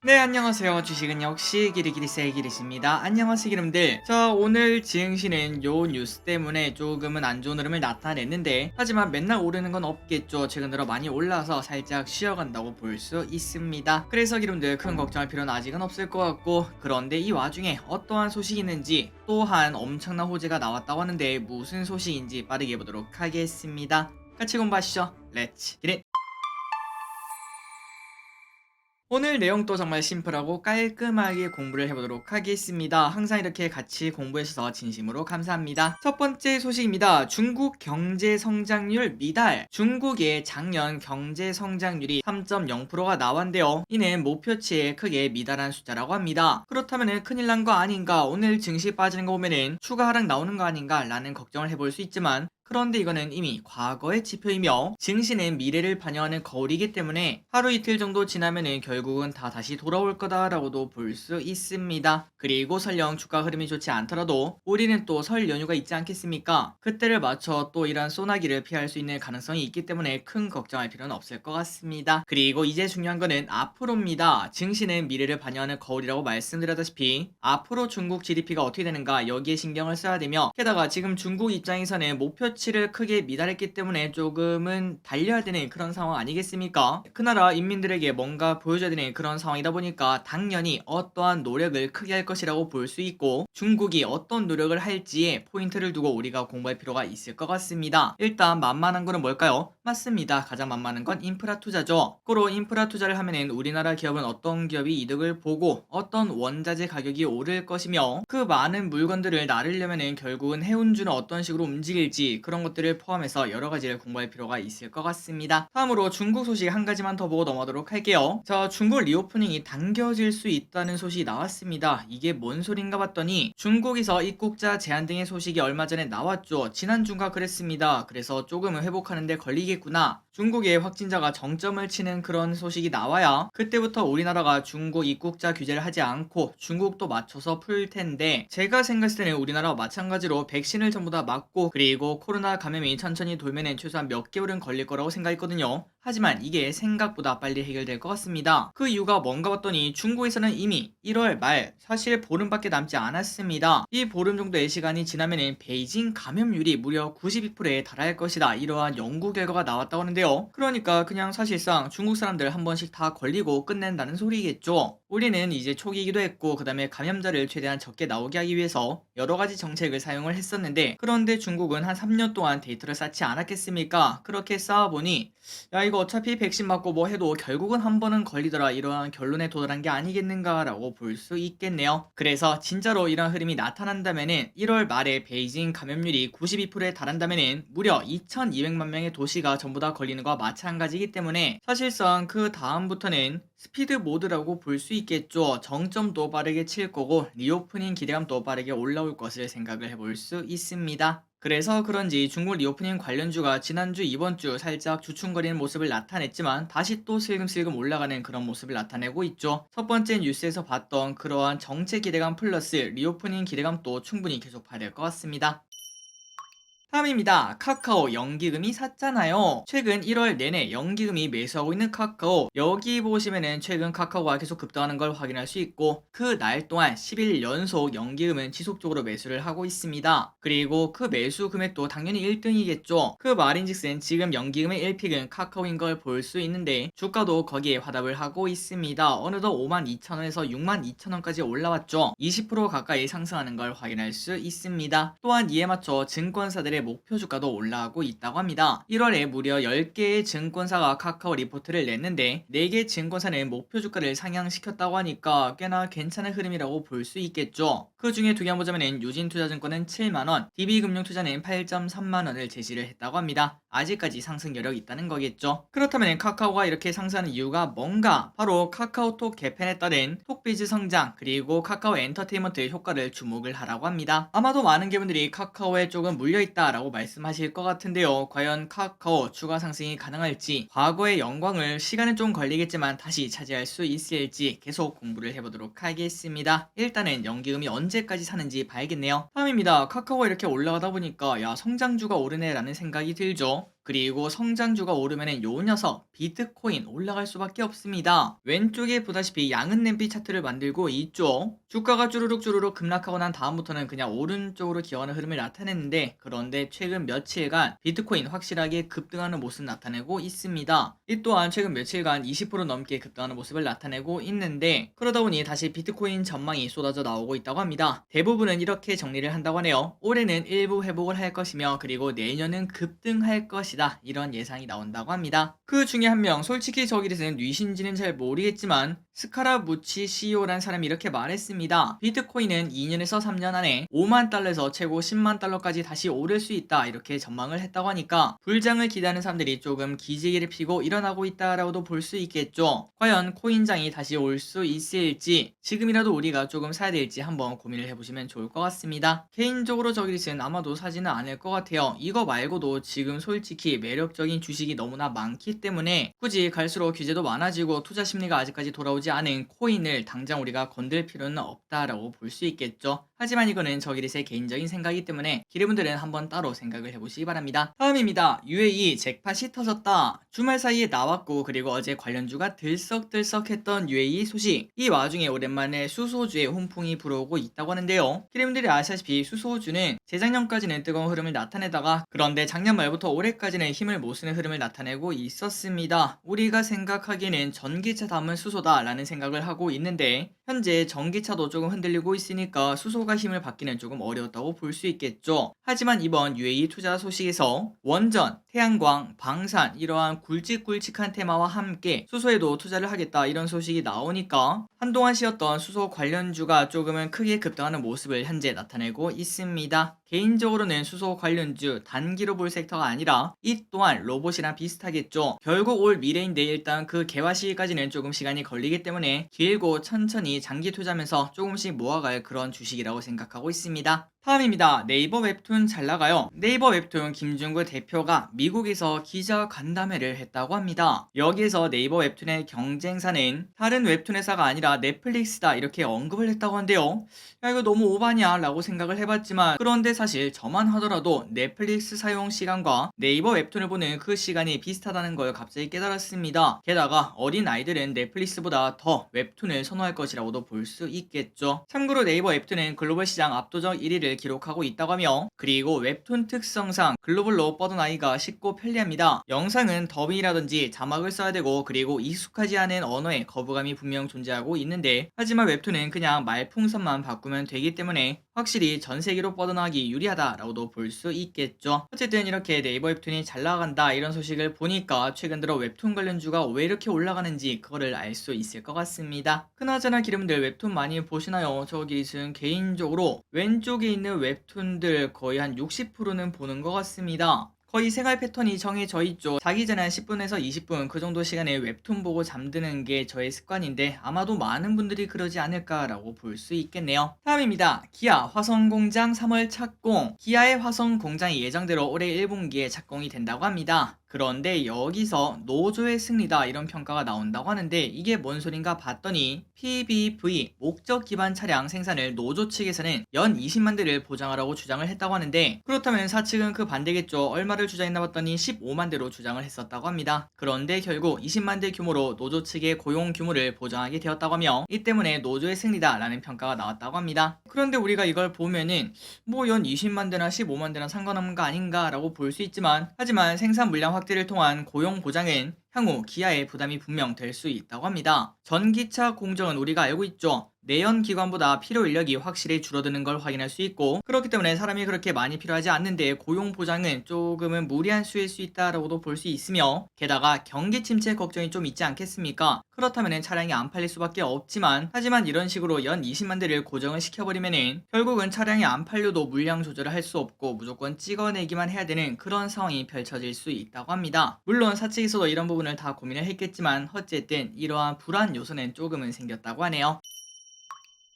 네, 안녕하세요. 주식은 역시 기리기리세의 기리십니다. 안녕하세요, 기름들. 자, 오늘 지흥시는 요 뉴스 때문에 조금은 안 좋은 흐름을 나타냈는데, 하지만 맨날 오르는 건 없겠죠. 최근 들어 많이 올라서 살짝 쉬어간다고 볼 수 있습니다. 그래서 기름들 큰 걱정할 필요는 아직은 없을 것 같고, 그런데 이 와중에 어떠한 소식이 있는지 또한 엄청난 호재가 나왔다고 하는데 무슨 소식인지 빠르게 보도록 하겠습니다. 같이 공부하시죠. 렛츠 기릿! 오늘 내용도 정말 심플하고 깔끔하게 공부를 해보도록 하겠습니다. 항상 이렇게 같이 공부해주셔서 진심으로 감사합니다. 첫 번째 소식입니다. 중국 경제 성장률 미달. 중국의 작년 경제 성장률이 3.0%가 나왔는데요. 이는 목표치에 크게 미달한 숫자라고 합니다. 그렇다면 큰일 난 거 아닌가, 오늘 증시 빠지는 거 보면은 추가 하락 나오는 거 아닌가 라는 걱정을 해볼 수 있지만, 그런데 이거는 이미 과거의 지표이며 증시는 미래를 반영하는 거울이기 때문에 하루 이틀 정도 지나면은 결국은 다 다시 돌아올 거다라고도 볼 수 있습니다. 그리고 설령 주가 흐름이 좋지 않더라도 우리는 또 설 연휴가 있지 않겠습니까? 그때를 맞춰 또 이런 소나기를 피할 수 있는 가능성이 있기 때문에 큰 걱정할 필요는 없을 것 같습니다. 그리고 이제 중요한 거는 앞으로입니다. 증시는 미래를 반영하는 거울이라고 말씀드렸다시피 앞으로 중국 GDP가 어떻게 되는가 여기에 신경을 써야 되며, 게다가 지금 중국 입장에서는 목표치를 크게 미달했기 때문에 조금은 달려야 되는 그런 상황 아니겠습니까? 그 나라 인민들에게 뭔가 보여줘야 되는 그런 상황이다 보니까 당연히 어떠한 노력을 크게 할 것이라고 볼 수 있고, 중국이 어떤 노력을 할지에 포인트를 두고 우리가 공부할 필요가 있을 것 같습니다. 일단 만만한 거는 뭘까요? 맞습니다. 가장 만만한 건 인프라 투자죠. 거꾸로 인프라 투자를 하면은 우리나라 기업은 어떤 기업이 이득을 보고 어떤 원자재 가격이 오를 것이며, 그 많은 물건들을 나르려면은 결국은 해운주는 어떤 식으로 움직일지 그런 것들을 포함해서 여러 가지를 공부할 필요가 있을 것 같습니다. 다음으로 중국 소식 한 가지만 더 보고 넘어가도록 할게요. 자, 중국 리오프닝이 당겨질 수 있다는 소식이 나왔습니다. 이게 뭔 소린가 봤더니 중국에서 입국자 제한 등의 소식이 얼마 전에 나왔죠. 지난주인가 그랬습니다. 그래서 조금은 회복하는데 걸리겠구나, 중국의 확진자가 정점을 치는 그런 소식이 나와야 그때부터 우리나라가 중국 입국자 규제를 하지 않고 중국도 맞춰서 풀 텐데, 제가 생각했을 때는 우리나라와 마찬가지로 백신을 전부 다 맞고 그리고 코로나 감염이 천천히 돌면은 최소한 몇 개월은 걸릴 거라고 생각했거든요. 하지만 이게 생각보다 빨리 해결될 것 같습니다. 그 이유가 뭔가 봤더니 중국에서는 이미 1월 말, 사실 보름밖에 남지 않았습니다. 이 보름 정도의 시간이 지나면은 베이징 감염률이 무려 92%에 달할 것이다, 이러한 연구 결과가 나왔다고 하는데요. 그러니까 그냥 사실상 중국 사람들 한 번씩 다 걸리고 끝낸다는 소리겠죠. 우리는 이제 초기이기도 했고 그 다음에 감염자를 최대한 적게 나오게 하기 위해서 여러 가지 정책을 사용을 했었는데, 그런데 중국은 한 3년 동안 데이터를 쌓지 않았겠습니까? 그렇게 쌓아보니 야, 이거 어차피 백신 맞고 뭐 해도 결국은 한 번은 걸리더라, 이러한 결론에 도달한 게 아니겠는가라고 볼 수 있겠네요. 그래서 진짜로 이런 흐름이 나타난다면은 1월 말에 베이징 감염률이 92%에 달한다면은 무려 2200만 명의 도시가 전부 다 걸리는 거와 마찬가지이기 때문에 사실상 그 다음부터는 스피드 모드라고 볼 수 있겠죠. 정점도 빠르게 칠 거고 리오프닝 기대감도 빠르게 올라올 것을 생각을 해볼 수 있습니다. 그래서 그런지 중국 리오프닝 관련주가 지난주 이번주 살짝 주춤거리는 모습을 나타냈지만 다시 또 슬금슬금 올라가는 그런 모습을 나타내고 있죠. 첫 번째 뉴스에서 봤던 그러한 정책 기대감 플러스 리오프닝 기대감도 충분히 계속 봐야 될 것 같습니다. 다음입니다. 카카오 연기금이 샀잖아요. 최근 1월 내내 연기금이 매수하고 있는 카카오, 여기 보시면은 최근 카카오가 계속 급등하는 걸 확인할 수 있고, 그 날 동안 10일 연속 연기금은 지속적으로 매수를 하고 있습니다. 그리고 그 매수 금액도 당연히 1등이겠죠. 그 말인즉슨 지금 연기금의 1픽은 카카오인 걸 볼 수 있는데 주가도 거기에 화답을 하고 있습니다. 어느덧 52,000원에서 62,000원까지 올라왔죠. 20% 가까이 상승하는 걸 확인할 수 있습니다. 또한 이에 맞춰 증권사들의 목표 주가도 올라가고 있다고 합니다. 1월에 무려 10개의 증권사가 카카오 리포트를 냈는데 4개 증권사는 목표 주가를 상향시켰다고 하니까 꽤나 괜찮은 흐름이라고 볼 수 있겠죠. 그 중에 두 개 보자면 유진투자증권은 7만원, DB금융투자는 8.3만원을 제시를 했다고 합니다. 아직까지 상승 여력이 있다는 거겠죠. 그렇다면 카카오가 이렇게 상승하는 이유가 뭔가? 바로 카카오톡 개편에 따른 톡비즈 성장 그리고 카카오 엔터테인먼트 효과를 주목을 하라고 합니다. 아마도 많은 분들이 카카오에 조금 물려있다라고 말씀하실 것 같은데요. 과연 카카오 추가 상승이 가능할지, 과거의 영광을 시간은 좀 걸리겠지만 다시 차지할 수 있을지 계속 공부를 해보도록 하겠습니다. 일단은 연기금이 언제까지 사는지 봐야겠네요. 다음입니다. 카카오가 이렇게 올라가다 보니까 야, 성장주가 오르네 라는 생각이 들죠. 그리고 성장주가 오르면은 요 녀석 비트코인 올라갈 수밖에 없습니다. 왼쪽에 보다시피 양은 냄비 차트를 만들고 있죠. 주가가 쭈루룩 급락하고 난 다음부터는 그냥 오른쪽으로 기어가는 흐름을 나타냈는데, 그런데 최근 며칠간 비트코인 확실하게 급등하는 모습 나타내고 있습니다. 이 또한 최근 며칠간 20% 넘게 급등하는 모습을 나타내고 있는데, 그러다 보니 다시 비트코인 전망이 쏟아져 나오고 있다고 합니다. 대부분은 이렇게 정리를 한다고 하네요. 올해는 일부 회복을 할 것이며, 그리고 내년은 급등할 것이다, 이런 예상이 나온다고 합니다. 그 중에 한 명, 솔직히 저기에서는 뉘신지는 잘 모르겠지만 스카라무치 CEO란 사람이 이렇게 말했습니다. 비트코인은 2년에서 3년 안에 5만 달러에서 최고 10만 달러까지 다시 오를 수 있다, 이렇게 전망을 했다고 하니까 불장을 기대하는 사람들이 조금 기지개를 피고 일어나고 있다라고도 볼 수 있겠죠. 과연 코인장이 다시 올 수 있을지, 지금이라도 우리가 조금 사야 될지 한번 고민을 해보시면 좋을 것 같습니다. 개인적으로 저기는 아마도 사지는 않을 것 같아요. 이거 말고도 지금 솔직히 매력적인 주식이 너무나 많기 때문에 굳이 갈수록 규제도 많아지고 투자 심리가 아직까지 돌아오지 않은 코인을 당장 우리가 건들 필요는 없다라고 볼 수 있겠죠. 하지만 이거는 저기릿의 개인적인 생각이기 때문에 기르분들은 한번 따로 생각을 해보시기 바랍니다. 다음입니다. UAE 잭팟이 터졌다. 주말 사이에 나왔고, 그리고 어제 관련주가 들썩들썩했던 UAE 소식. 이 와중에 오랜만에 수소주에 훈풍이 불어오고 있다고 하는데요. 기르분들이 아시다시피 수소주는 재작년까지는 뜨거운 흐름을 나타내다가, 그런데 작년 말부터 올해까지는 힘을 못 쓰는 흐름을 나타내고 있었습니다. 우리가 생각하기에는 전기차 다음은 수소다 라는 생각을 하고 있는데, 현재 전기차도 조금 흔들리고 있으니까 수소가 힘을 받기는 조금 어려웠다고 볼 수 있겠죠. 하지만 이번 UAE 투자 소식에서 원전, 태양광, 방산, 이러한 굵직굵직한 테마와 함께 수소에도 투자를 하겠다, 이런 소식이 나오니까 한동안 쉬었던 수소 관련주가 조금은 크게 급등하는 모습을 현재 나타내고 있습니다. 개인적으로는 수소 관련주 단기로 볼 섹터가 아니라 이 또한 로봇이랑 비슷하겠죠. 결국 올 미래인데 일단 그 개화 시기까지는 조금 시간이 걸리기 때문에 길고 천천히 장기 투자하면서 조금씩 모아갈 그런 주식이라고 생각하고 있습니다. 다음입니다. 네이버 웹툰 잘 나가요. 네이버 웹툰 김중구 대표가 미국에서 기자 간담회를 했다고 합니다. 여기에서 네이버 웹툰의 경쟁사는 다른 웹툰 회사가 아니라 넷플릭스다, 이렇게 언급을 했다고 한데요. 야, 이거 너무 오바냐 라고 생각을 해봤지만, 그런데 사실 저만 하더라도 넷플릭스 사용 시간과 네이버 웹툰을 보는 그 시간이 비슷하다는 걸 갑자기 깨달았습니다. 게다가 어린 아이들은 넷플릭스보다 더 웹툰을 선호할 것이라고도 볼 수 있겠죠. 참고로 네이버 웹툰은 글로벌 시장 압도적 1위를 기록하고 있다고 하며, 그리고 웹툰 특성상 글로벌로 뻗어나기가 쉽고 편리합니다. 영상은 더빙이라든지 자막을 써야 되고, 그리고 익숙하지 않은 언어에 거부감이 분명 존재하고 있는데, 하지만 웹툰은 그냥 말풍선만 바꾸면 되기 때문에 확실히 전세계로 뻗어나가기 유리하다라고도 볼 수 있겠죠. 어쨌든 이렇게 네이버 웹툰이 잘 나간다, 이런 소식을 보니까 최근 들어 웹툰 관련주가 왜 이렇게 올라가는지 그거를 알 수 있을 것 같습니다. 그나저나 기름들 웹툰 많이 보시나요? 저기는 개인적으로 왼쪽에 있는 웹툰들 거의 한 60%는 보는 것 같습니다. 거의 생활 패턴이 정해져 있죠. 자기 전에 한 10분에서 20분 그 정도 시간에 웹툰 보고 잠드는 게 저의 습관인데, 아마도 많은 분들이 그러지 않을까라고 볼 수 있겠네요. 다음입니다. 기아 화성공장 3월 착공. 기아의 화성공장이 예정대로 올해 1분기에 착공이 된다고 합니다. 그런데 여기서 노조의 승리다, 이런 평가가 나온다고 하는데, 이게 뭔 소린가 봤더니 PBV 목적 기반 차량 생산을 노조 측에서는 연 20만 대를 보장하라고 주장을 했다고 하는데, 그렇다면 사측은 그 반대겠죠. 얼마를 주장했나 봤더니 15만 대로 주장을 했었다고 합니다. 그런데 결국 20만 대 규모로 노조 측의 고용 규모를 보장하게 되었다고 하며, 이 때문에 노조의 승리다 라는 평가가 나왔다고 합니다. 그런데 우리가 이걸 보면은 뭐 연 20만 대나 15만 대나 상관없는 거 아닌가 라고 볼 수 있지만, 하지만 생산 물량 확대를 통한 고용 보장은 향후 기아의 부담이 분명 될 수 있다고 합니다. 전기차 공정은 우리가 알고 있죠. 내연 기관보다 필요 인력이 확실히 줄어드는 걸 확인할 수 있고, 그렇기 때문에 사람이 그렇게 많이 필요하지 않는데 고용 보장은 조금은 무리한 수일 수 있다라고도 볼 수 있으며, 게다가 경기 침체 걱정이 좀 있지 않겠습니까? 그렇다면 차량이 안 팔릴 수밖에 없지만, 하지만 이런 식으로 연 20만 대를 고정을 시켜버리면은 결국은 차량이 안 팔려도 물량 조절을 할 수 없고 무조건 찍어내기만 해야 되는 그런 상황이 펼쳐질 수 있다고 합니다. 물론 사측에서도 이런 부분을 다 고민을 했겠지만, 어쨌든 이러한 불안 요소는 조금은 생겼다고 하네요.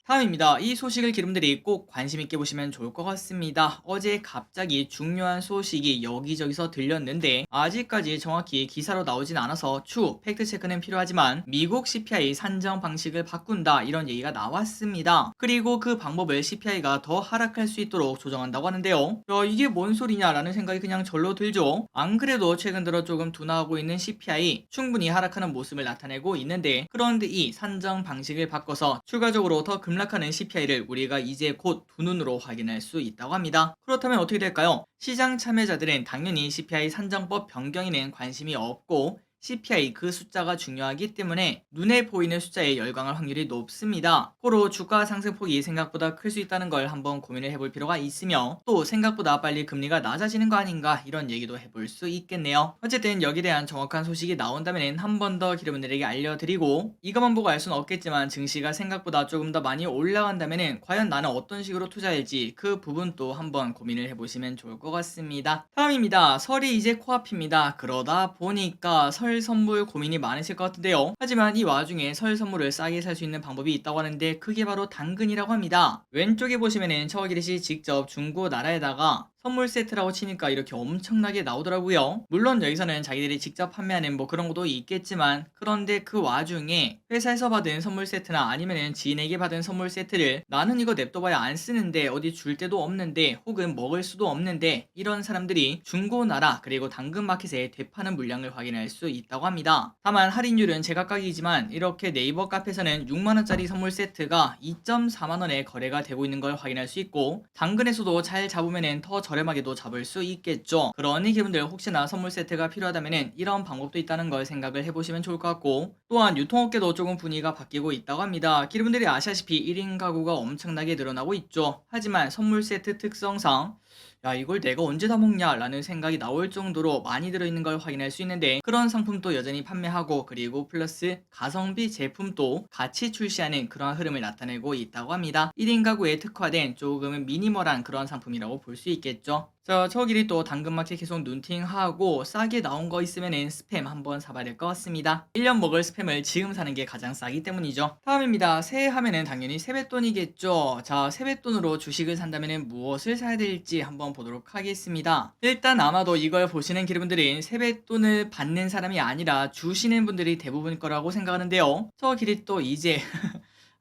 다음입니다. 이 소식을 기름들이 꼭 관심 있게 보시면 좋을 것 같습니다. 어제 갑자기 중요한 소식이 여기저기서 들렸는데 아직까지 정확히 기사로 나오진 않아서 추후 팩트체크는 필요하지만 미국 CPI 산정 방식을 바꾼다 이런 얘기가 나왔습니다. 그리고 그 방법을 CPI가 더 하락할 수 있도록 조정한다고 하는데요. 야, 이게 뭔 소리냐라는 생각이 그냥 절로 들죠. 안 그래도 최근 들어 조금 둔화하고 있는 CPI 충분히 하락하는 모습을 나타내고 있는데 그런데 이 산정 방식을 바꿔서 추가적으로 더 급락하는 CPI를 우리가 이제 곧 두 눈으로 확인할 수 있다고 합니다. 그렇다면 어떻게 될까요? 시장 참여자들은 당연히 CPI 산정법 변경에는 관심이 없고 CPI 그 숫자가 중요하기 때문에 눈에 보이는 숫자에 열광할 확률이 높습니다. 고로 주가 상승폭이 생각보다 클 수 있다는 걸 한번 고민을 해볼 필요가 있으며 또 생각보다 빨리 금리가 낮아지는 거 아닌가 이런 얘기도 해볼 수 있겠네요. 어쨌든 여기에 대한 정확한 소식이 나온다면 한 번 더 기름분들에게 알려드리고 이것만 보고 알 수는 없겠지만 증시가 생각보다 조금 더 많이 올라간다면 과연 나는 어떤 식으로 투자할지 그 부분도 한번 고민을 해보시면 좋을 것 같습니다. 다음입니다. 설이 이제 코앞입니다. 그러다 보니까 설 선물 고민이 많으실 것 같은데요. 하지만 이 와중에 설 선물을 싸게 살 수 있는 방법이 있다고 하는데 그게 바로 당근이라고 합니다. 왼쪽에 보시면은 처기릿이 직접 중고 나라에다가 선물 세트라고 치니까 이렇게 엄청나게 나오더라고요. 물론 여기서는 자기들이 직접 판매하는 뭐 그런 것도 있겠지만 그런데 그 와중에 회사에서 받은 선물 세트나 아니면은 지인에게 받은 선물 세트를 나는 이거 냅둬봐야 안 쓰는데 어디 줄 데도 없는데 혹은 먹을 수도 없는데 이런 사람들이 중고나라 그리고 당근마켓에 되파는 물량을 확인할 수 있다고 합니다. 다만 할인율은 제각각이지만 이렇게 네이버 카페에서는 6만원짜리 선물 세트가 2.4만원에 거래가 되고 있는 걸 확인할 수 있고 당근에서도 잘 잡으면 더 저렴하게도 잡을 수 있겠죠. 그러니 기분들 혹시나 선물 세트가 필요하다면 이런 방법도 있다는 걸 생각을 해보시면 좋을 것 같고 또한 유통업계도 조금 분위기가 바뀌고 있다고 합니다. 기분들이 아시다시피 1인 가구가 엄청나게 늘어나고 있죠. 하지만 선물 세트 특성상 야 이걸 내가 언제 다 먹냐 라는 생각이 나올 정도로 많이 들어있는 걸 확인할 수 있는데 그런 상품도 여전히 판매하고 그리고 플러스 가성비 제품도 같이 출시하는 그런 흐름을 나타내고 있다고 합니다. 1인 가구에 특화된 조금은 미니멀한 그런 상품이라고 볼 수 있겠죠. 자, 저끼리 또 당근마켓 계속 눈팅하고 싸게 나온 거 있으면은 스팸 한번 사봐야 될 것 같습니다. 1년 먹을 스팸을 지금 사는 게 가장 싸기 때문이죠. 다음입니다. 새해 하면은 당연히 세뱃돈이겠죠. 자, 세뱃돈으로 주식을 산다면은 무엇을 사야 될지 한번 보도록 하겠습니다. 일단 아마도 이걸 보시는 기분들은 세뱃돈을 받는 사람이 아니라 주시는 분들이 대부분일 거라고 생각하는데요. 저 길이 또 이제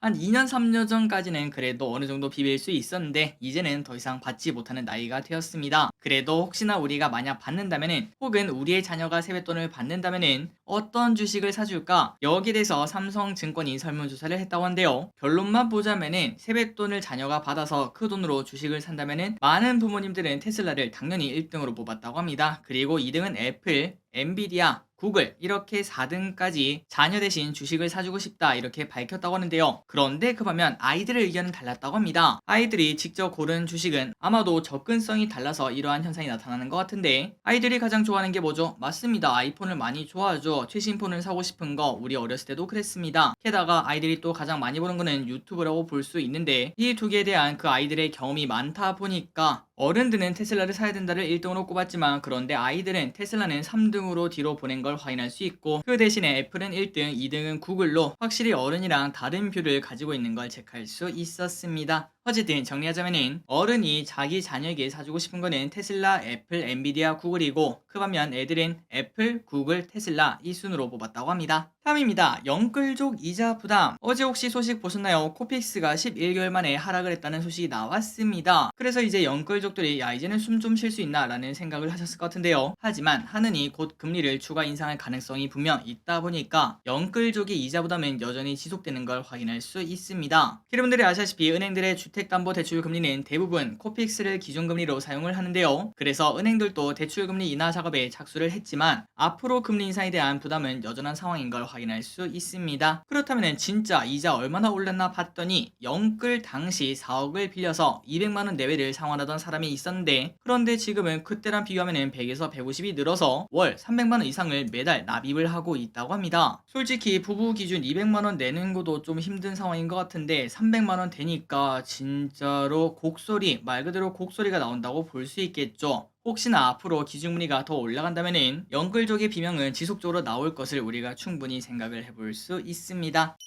한 2년 3년 전까지는 그래도 어느 정도 비빌 수 있었는데 이제는 더 이상 받지 못하는 나이가 되었습니다. 그래도 혹시나 우리가 만약 받는다면은 혹은 우리의 자녀가 세뱃돈을 받는다면은 어떤 주식을 사줄까? 여기에 대해서 삼성증권이 설문조사를 했다고 한데요. 결론만 보자면은 세뱃돈을 자녀가 받아서 그 돈으로 주식을 산다면은 많은 부모님들은 테슬라를 당연히 1등으로 뽑았다고 합니다. 그리고 2등은 애플, 엔비디아, 구글 이렇게 4등까지 자녀 대신 주식을 사주고 싶다 이렇게 밝혔다고 하는데요. 그런데 그 반면 아이들의 의견은 달랐다고 합니다. 아이들이 직접 고른 주식은 아마도 접근성이 달라서 이러한 현상이 나타나는 것 같은데 아이들이 가장 좋아하는 게 뭐죠? 맞습니다. 아이폰을 많이 좋아하죠. 최신 폰을 사고 싶은 거 우리 어렸을 때도 그랬습니다. 게다가 아이들이 또 가장 많이 보는 거는 유튜브라고 볼 수 있는데 이 두 개에 대한 그 아이들의 경험이 많다 보니까 어른들은 테슬라를 사야 된다를 1등으로 꼽았지만 그런데 아이들은 테슬라는 3등으로 뒤로 보낸 걸 확인할 수 있고 그 대신에 애플은 1등, 2등은 구글로 확실히 어른이랑 다른 뷰를 가지고 있는 걸 체크할 수 있었습니다. 어쨌든 정리하자면은 어른이 자기 자녀에게 사주고 싶은 거는 테슬라, 애플, 엔비디아, 구글이고 그 반면 애들은 애플, 구글, 테슬라 이 순으로 뽑았다고 합니다. 다음입니다. 영끌족 이자 부담. 어제 혹시 소식 보셨나요? 코픽스가 11개월 만에 하락을 했다는 소식이 나왔습니다. 그래서 이제 영끌족들이 야 이제는 숨 좀 쉴 수 있나 라는 생각을 하셨을 것 같은데요. 하지만 하느니 곧 금리를 추가 인상할 가능성이 분명 있다 보니까 영끌족의 이자 부담은 여전히 지속되는 걸 확인할 수 있습니다. 여러분들이 아시다시피 은행들의 주택담보대출 금리는 대부분 코픽스를 기준금리로 사용을 하는데요. 그래서 은행들도 대출금리 인하 작업에 착수를 했지만 앞으로 금리 인상에 대한 부담은 여전한 상황인 걸 확인할 수 있습니다. 그렇다면 진짜 이자 얼마나 올랐나 봤더니 영끌 당시 4억을 빌려서 200만원 내외를 상환하던 사람이 있었는데 그런데 지금은 그때랑 비교하면 100에서 150이 늘어서 월 300만원 이상을 매달 납입을 하고 있다고 합니다. 솔직히 부부 기준 200만원 내는 것도 좀 힘든 상황인 것 같은데 300만원 되니까 진짜로 곡소리, 말 그대로 곡소리가 나온다고 볼 수 있겠죠. 혹시나 앞으로 기준금리가 더 올라간다면은 영끌족의 비명은 지속적으로 나올 것을 우리가 충분히 생각을 해볼 수 있습니다.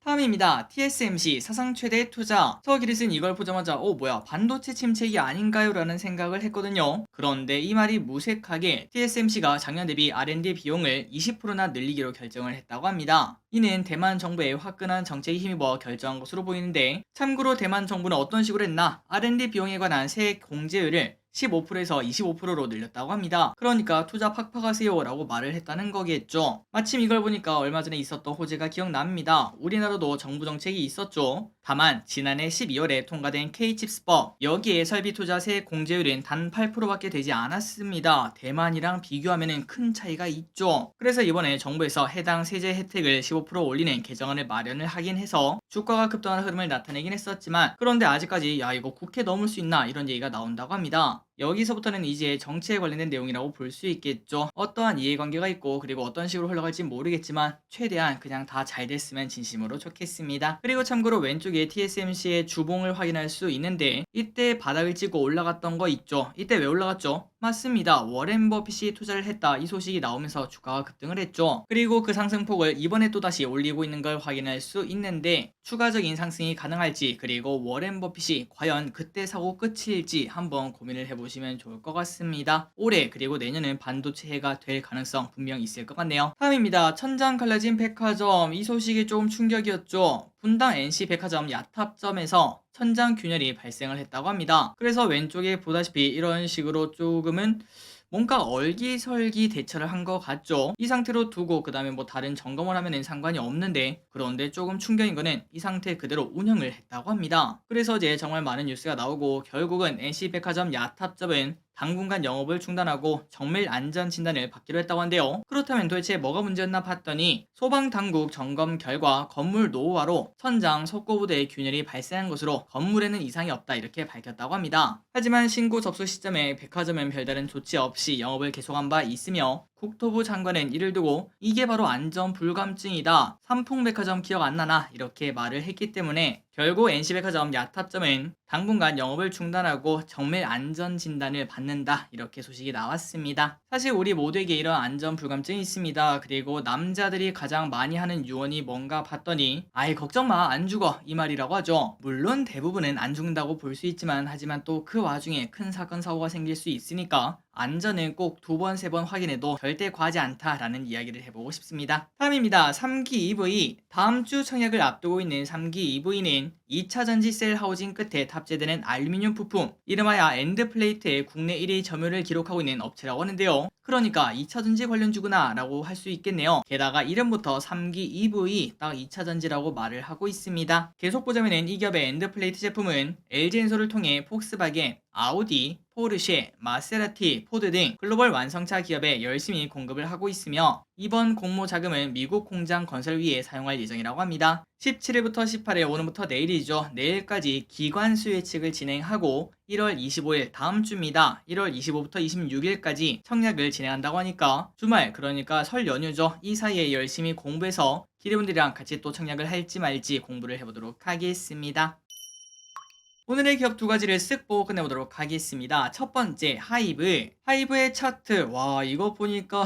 다음입니다. TSMC 사상 최대 투자. 서기릿은 이걸 보자마자 뭐야 반도체 침체기 아닌가요? 라는 생각을 했거든요. 그런데 이 말이 무색하게 TSMC가 작년 대비 R&D 비용을 20%나 늘리기로 결정을 했다고 합니다. 이는 대만 정부의 화끈한 정책에 힘입어 결정한 것으로 보이는데, 참고로 대만 정부는 어떤 식으로 했나? R&D 비용에 관한 세액 공제율을 15%에서 25%로 늘렸다고 합니다. 그러니까 투자 팍팍 하세요 라고 말을 했다는 거겠죠. 마침 이걸 보니까 얼마 전에 있었던 호재가 기억납니다. 우리나라도 정부 정책이 있었죠. 다만 지난해 12월에 통과된 K칩스법, 여기에 설비 투자 세액 공제율은 단 8%밖에 되지 않았습니다. 대만이랑 비교하면 큰 차이가 있죠. 그래서 이번에 정부에서 해당 세제 혜택을 15% 올리는 개정안을 마련을 하긴 해서 주가가 급등하는 흐름을 나타내긴 했었지만, 그런데 아직까지 야 이거 국회 넘을 수 있나 이런 얘기가 나온다고 합니다. 여기서부터는 이제 정치에 관련된 내용이라고 볼 수 있겠죠. 어떠한 이해관계가 있고 그리고 어떤 식으로 흘러갈지 모르겠지만 최대한 그냥 다 잘 됐으면 진심으로 좋겠습니다. 그리고 참고로 왼쪽에 TSMC의 주봉을 확인할 수 있는데, 이때 바닥을 찍고 올라갔던 거 있죠. 이때 왜 올라갔죠? 맞습니다. 워렌 버핏이 투자를 했다, 이 소식이 나오면서 주가가 급등을 했죠. 그리고 그 상승폭을 이번에 또다시 올리고 있는 걸 확인할 수 있는데, 추가적인 상승이 가능할지, 그리고 워렌 버핏이 과연 그때 사고 끝일지 한번 고민을 해보시면 좋을 것 같습니다. 올해 그리고 내년은 반도체 해가 될 가능성 분명 있을 것 같네요. 다음입니다. 천장 갈라진 백화점, 이 소식이 조금 충격이었죠. 분당 NC백화점 야탑점에서 천장 균열이 발생을 했다고 합니다. 그래서 왼쪽에 보다시피 이런 식으로 조금은 뭔가 얼기설기 대처를 한 것 같죠. 이 상태로 두고 그 다음에 뭐 다른 점검을 하면은 상관이 없는데, 그런데 조금 충격인 거는 이 상태 그대로 운영을 했다고 합니다. 그래서 이제 정말 많은 뉴스가 나오고, 결국은 NC백화점 야탑점은 당분간 영업을 중단하고 정밀 안전 진단을 받기로 했다고 한데요. 그렇다면 도대체 뭐가 문제였나 봤더니, 소방당국 점검 결과 건물 노후화로 천장 석고부대에 균열이 발생한 것으로 건물에는 이상이 없다 이렇게 밝혔다고 합니다. 하지만 신고 접수 시점에 백화점은 별다른 조치 없이 영업을 계속한 바 있으며, 국토부 장관은 이를 두고 이게 바로 안전 불감증이다, 삼풍백화점 기억 안 나나 이렇게 말을 했기 때문에 결국 NC백화점 야탑점은 당분간 영업을 중단하고 정밀 안전 진단을 받는다 이렇게 소식이 나왔습니다. 사실 우리 모두에게 이런 안전 불감증이 있습니다. 그리고 남자들이 가장 많이 하는 유언이 뭔가 봤더니 아이 걱정 마 안 죽어 이 말이라고 하죠. 물론 대부분은 안 죽는다고 볼 수 있지만, 하지만 또 그 와중에 큰 사건 사고가 생길 수 있으니까 안전은 꼭 2번, 3번 확인해도 절대 과하지 않다라는 이야기를 해보고 싶습니다. 다음입니다. 3기 EV. 다음 주 청약을 앞두고 있는 3기 EV는 2차 전지 셀 하우징 끝에 탑재되는 알루미늄 부품, 이름하여 엔드플레이트의 국내 1위 점유율을 기록하고 있는 업체라고 하는데요. 그러니까 2차 전지 관련주구나 라고 할 수 있겠네요. 게다가 이름부터 3기 EV 딱 2차 전지라고 말을 하고 있습니다. 계속 보자면은 이 기업의 엔드플레이트 제품은 LG엔소를 통해 폭스바겐, 아우디, 포르쉐, 마세라티, 포드 등 글로벌 완성차 기업에 열심히 공급을 하고 있으며, 이번 공모 자금은 미국 공장 건설 위에 사용할 예정이라고 합니다. 17일부터 18일, 오늘부터 내일이죠. 내일까지 기관수 예측을 진행하고 1월 25일 다음 주입니다. 1월 25부터 26일까지 청약을 진행한다고 하니까 주말, 그러니까 설 연휴죠. 이 사이에 열심히 공부해서 기대분들이랑 같이 또 청약을 할지 말지 공부를 해보도록 하겠습니다. 오늘의 기업 2가지를 쓱 보고 끝내보도록 하겠습니다. 첫 번째, 하이브의 차트. 와, 이거 보니까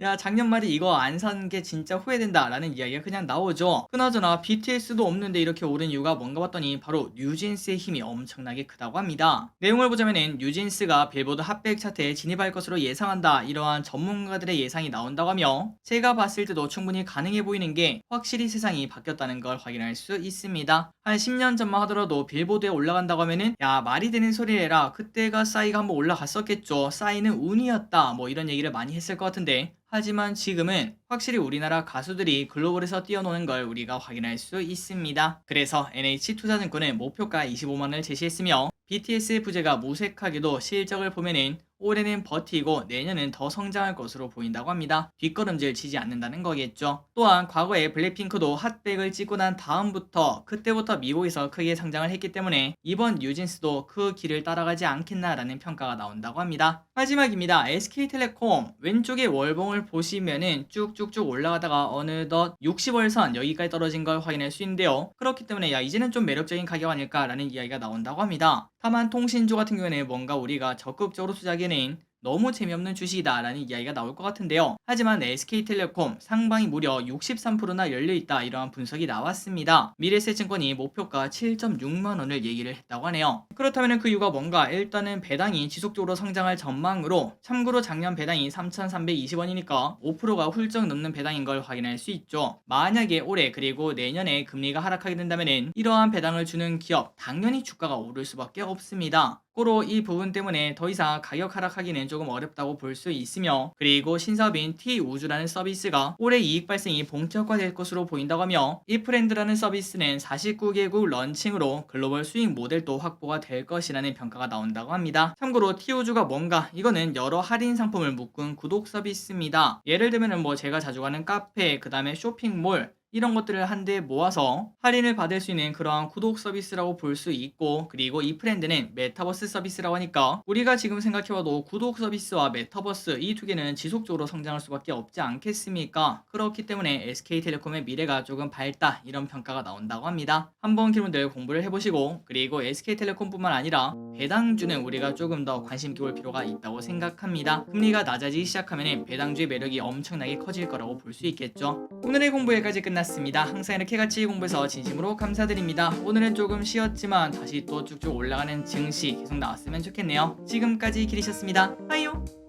야 작년 말에 이거 안 산 게 진짜 후회된다 라는 이야기가 그냥 나오죠. 그나저나 BTS도 없는데 이렇게 오른 이유가 뭔가 봤더니 바로 뉴진스의 힘이 엄청나게 크다고 합니다. 내용을 보자면은 뉴진스가 빌보드 핫백 차트에 진입할 것으로 예상한다, 이러한 전문가들의 예상이 나온다고 하며, 제가 봤을 때도 충분히 가능해 보이는 게 확실히 세상이 바뀌었다는 걸 확인할 수 있습니다. 한 10년 전만 하더라도 빌보드에 올라간다고 하면은 야 말이 되는 소리래라, 그때가 싸이가 한번 올라갔었겠죠, 싸이는 운이었다 뭐 이런 얘기를 많이 했을 것 같은데, 하지만 지금은 확실히 우리나라 가수들이 글로벌에서 뛰어노는 걸 우리가 확인할 수 있습니다. 그래서 NH투자증권은 목표가 25만원을 제시했으며, BTS의 부재가 무색하게도 실적을 보면은 올해는 버티고 내년은 더 성장할 것으로 보인다고 합니다. 뒷걸음질 치지 않는다는 거겠죠. 또한 과거에 블랙핑크도 핫백을 찍고 난 다음부터 그때부터 미국에서 크게 성장을 했기 때문에 이번 뉴진스도 그 길을 따라가지 않겠나라는 평가가 나온다고 합니다. 마지막입니다. SK텔레콤 왼쪽에 월봉을 보시면은 쭉쭉쭉 올라가다가 어느덧 60월선 여기까지 떨어진 걸 확인할 수 있는데요. 그렇기 때문에 야 이제는 좀 매력적인 가격 아닐까라는 이야기가 나온다고 합니다. 다만 통신주 같은 경우에는 뭔가 우리가 적극적으로 투자하기에는 너무 재미없는 주식이다 라는 이야기가 나올 것 같은데요. 하지만 SK텔레콤 상방이 무려 63%나 열려있다, 이러한 분석이 나왔습니다. 미래에셋증권이 목표가 7.6만원을 얘기를 했다고 하네요. 그렇다면 그 이유가 뭔가? 일단은 배당이 지속적으로 성장할 전망으로, 참고로 작년 배당이 3,320원이니까 5%가 훌쩍 넘는 배당인 걸 확인할 수 있죠. 만약에 올해 그리고 내년에 금리가 하락하게 된다면 이러한 배당을 주는 기업 당연히 주가가 오를 수밖에 없습니다. 고로 이 부분 때문에 더 이상 가격 하락하기는 조금 어렵다고 볼 수 있으며, 그리고 신사업인 T우주라는 서비스가 올해 이익 발생이 본격화될 것으로 보인다고 하며, 이프렌드라는 서비스는 49개국 런칭으로 글로벌 수익 모델도 확보가 될 것이라는 평가가 나온다고 합니다. 참고로 T우주가 뭔가? 이거는 여러 할인 상품을 묶은 구독 서비스입니다. 예를 들면 제가 자주 가는 카페, 그 다음에 쇼핑몰, 이런 것들을 한데 모아서 할인을 받을 수 있는 그러한 구독 서비스라고 볼 수 있고, 그리고 이 프렌드는 메타버스 서비스라고 하니까 우리가 지금 생각해봐도 구독 서비스와 메타버스 이 두 개는 지속적으로 성장할 수밖에 없지 않겠습니까? 그렇기 때문에 SK텔레콤의 미래가 조금 밝다, 이런 평가가 나온다고 합니다. 한번 기분들 공부를 해보시고, 그리고 SK텔레콤뿐만 아니라 배당주는 우리가 조금 더 관심 끼울 필요가 있다고 생각합니다. 금리가 낮아지기 시작하면 배당주의 매력이 엄청나게 커질 거라고 볼 수 있겠죠. 오늘의 공부 여기까지 끝났습니다. 항상 이렇게 같이 공부해서 진심으로 감사드립니다. 오늘은 조금 쉬었지만 다시 또 쭉쭉 올라가는 증시 계속 나왔으면 좋겠네요. 지금까지 기리셨습니다. 빠이요.